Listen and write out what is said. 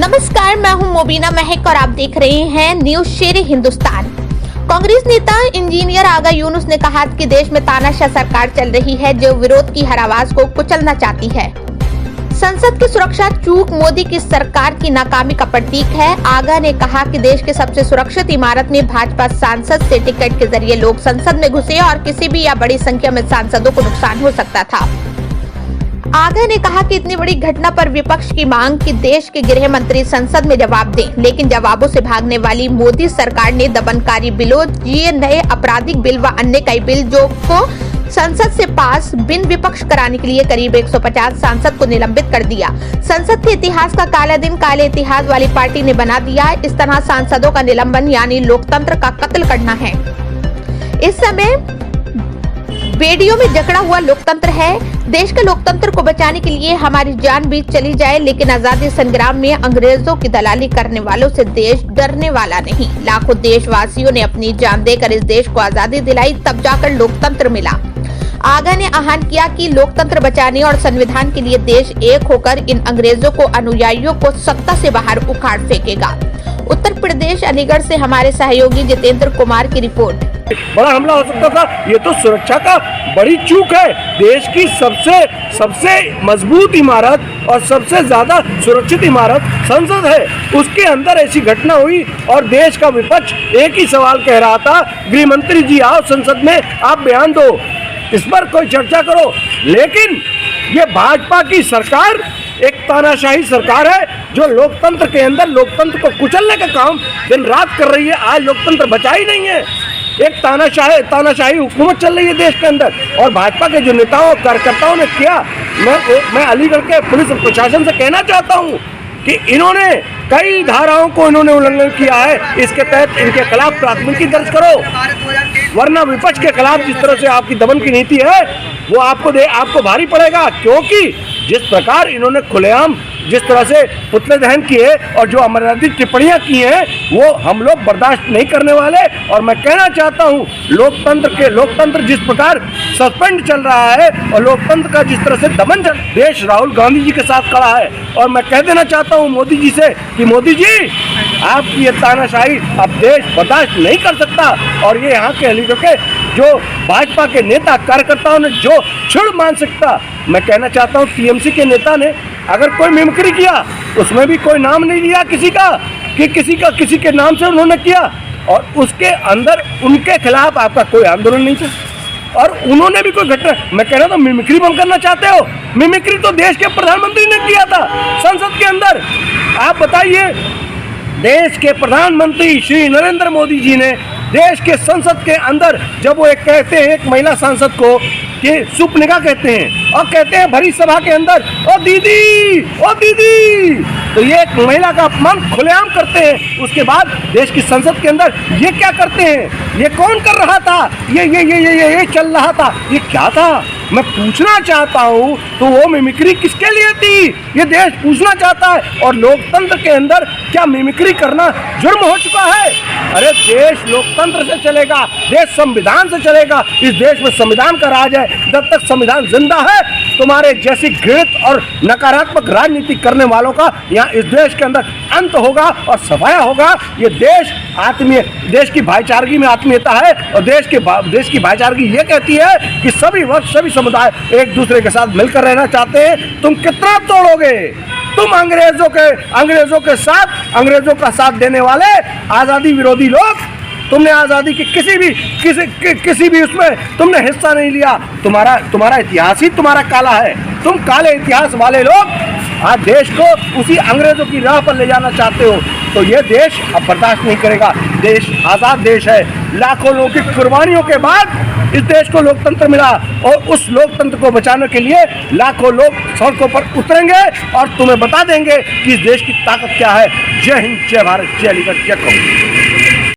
नमस्कार, मैं हूं मोबिना महक और आप देख रहे हैं न्यूज शेर हिंदुस्तान। कांग्रेस नेता इंजीनियर आगा यूनुस ने कहा कि देश में तानाशाह सरकार चल रही है जो विरोध की हर आवाज को कुचलना चाहती है। संसद की सुरक्षा चूक मोदी की सरकार की नाकामी का प्रतीक है। आगा ने कहा कि देश के सबसे सुरक्षित इमारत में भाजपा सांसद से टिकट के जरिए लोग संसद में घुसे और किसी भी या बड़ी संख्या में सांसदों को नुकसान हो सकता था। आगा ने कहा कि इतनी बड़ी घटना पर विपक्ष की मांग कि देश के गृह मंत्री संसद में जवाब दें, लेकिन जवाबों से भागने वाली मोदी सरकार ने दमनकारी बिलों, ये नए आपराधिक बिल व अन्य कई बिल जो को संसद से पास बिन विपक्ष कराने के लिए करीब 150 सांसद को निलंबित कर दिया। संसद के इतिहास का काला दिन काले इतिहास वाली पार्टी ने बना दिया। इस तरह सांसदों का निलंबन यानी लोकतंत्र का कत्ल करना है। इस समय बेड़ियों में जकड़ा हुआ लोकतंत्र है। देश के लोकतंत्र को बचाने के लिए हमारी जान भी चली जाए, लेकिन आजादी संग्राम में अंग्रेजों की दलाली करने वालों से देश डरने वाला नहीं। लाखों देशवासियों ने अपनी जान देकर इस देश को आजादी दिलाई, तब जाकर लोकतंत्र मिला। आगा ने आह्वान किया कि लोकतंत्र बचाने और संविधान के लिए देश एक होकर इन अंग्रेजों को अनुयायियों को सत्ता से बाहर उखाड़ फेंकेगा। उत्तर प्रदेश अलीगढ़ से हमारे सहयोगी जितेंद्र कुमार की रिपोर्ट। बड़ा हमला हो सकता था। ये तो सुरक्षा का बड़ी चूक है। देश की सबसे मजबूत इमारत और सबसे ज्यादा सुरक्षित इमारत संसद है, उसके अंदर ऐसी घटना हुई और देश का विपक्ष एक ही सवाल कह रहा था, गृह मंत्री जी आओ संसद में, आप बयान दो, इस पर कोई चर्चा करो। लेकिन ये भाजपा की सरकार एक तानाशाही सरकार है जो लोकतंत्र के अंदर लोकतंत्र को कुचलने का काम दिन रात कर रही है। आज लोकतंत्र बचा ही नहीं है। एक तानाशाही हुकूमत चल रही है देश के अंदर। और भाजपा के जो नेताओं और कार्यकर्ताओं ने किया, मैं अलीगढ़ के पुलिस प्रशासन से कहना चाहता हूँ कि इन्होंने कई धाराओं को इन्होंने उल्लंघन किया है। इसके तहत इनके खिलाफ प्राथमिकी दर्ज करो, वरना विपक्ष के खिलाफ जिस तरह से आपकी दमन की नीति है वो आपको भारी पड़ेगा। क्योंकि जिस प्रकार इन्होंने खुलेआम जिस तरह से पुतले दहन किए और जो अमर्यादित टिप्पणियां की हैं वो हम लोग बर्दाश्त नहीं करने वाले। और मैं कहना चाहता हूं लोकतंत्र जिस प्रकार सस्पेंड चल रहा है और लोकतंत्र का जिस तरह से दमन चल, देश राहुल गांधी जी के साथ खड़ा है। और मैं कह देना चाहता हूं मोदी जी से कि मोदी जी, आपकी ये तानाशाही अब देश बर्दाश्त नहीं कर सकता। और ये यहाँ के अलीगढ़ के जो भाजपा के नेता कार्यकर्ताओं ने जो क्षुण मानसिकता, मैं कहना चाहता हूँ टीएमसी के नेता ने अगर कोई मिमिक्री किया उसमें भी कोई नाम नहीं लिया किसी का कि किसी के नाम से उन्होंने किया, और उसके अंदर उनके खिलाफ आपका कोई आंदोलन नहीं था। और उन्होंने भी कोई घटना, मैं कह रहा था मिमिक्री बंद करना चाहते हो? मिमिक्री तो देश के प्रधानमंत्री ने किया था संसद के अंदर। आप बताइए, देश के प्रधानमंत्री श्री नरेंद्र मोदी जी ने देश के संसद के अंदर जब वो एक कहते हैं एक महिला सांसद को कि सुपनिका कहते हैं और कहते हैं भरी सभा के अंदर, ओ दीदी, तो ये एक महिला का अपमान खुलेआम करते हैं। उसके बाद देश की संसद के अंदर ये क्या करते हैं? ये कौन कर रहा था? ये चल रहा था, ये क्या था? मैं पूछना चाहता हूँ तो वो मिमिक्री किसके लिए थी? ये देश पूछना चाहता है। और लोकतंत्र के अंदर क्या मिमिक्री करना जुर्म हो चुका है? अरे देश लोकतंत्र से चलेगा, देश संविधान से चलेगा। इस देश में संविधान का राज है। जब तक संविधान जिंदा है, तुम्हारे जैसी घृणित और नकारात्मक राजनीति करने वालों का यहाँ इस देश के अंदर अंत होगा और सफाया होगा। ये देश देश की भाईचारगी में आत्मीयता है और देश की भाईचारगी ये कहती है कि सभी वर्ग सभी समुदाय एक दूसरे के साथ मिलकर रहना चाहते हैं। तुम कितना तोड़ोगे? तुम अंग्रेजों का साथ देने वाले आजादी विरोधी लोग, तुमने आजादी की किसी भी उसमें तुमने हिस्सा नहीं लिया। तुम्हारा इतिहास ही तुम्हारा काला है। तुम काले इतिहास वाले लोग आज देश को उसी अंग्रेजों की राह पर ले जाना चाहते हो, तो ये देश अब बर्दाश्त नहीं करेगा। देश आज़ाद देश है। लाखों लोगों की कुर्बानियों के बाद इस देश को लोकतंत्र मिला और उस लोकतंत्र को बचाने के लिए लाखों लोग सड़कों पर उतरेंगे और तुम्हें बता देंगे कि इस देश की ताकत क्या है। जय हिंद, जय भारत, जय अलीगढ़, जय कांग्रेस।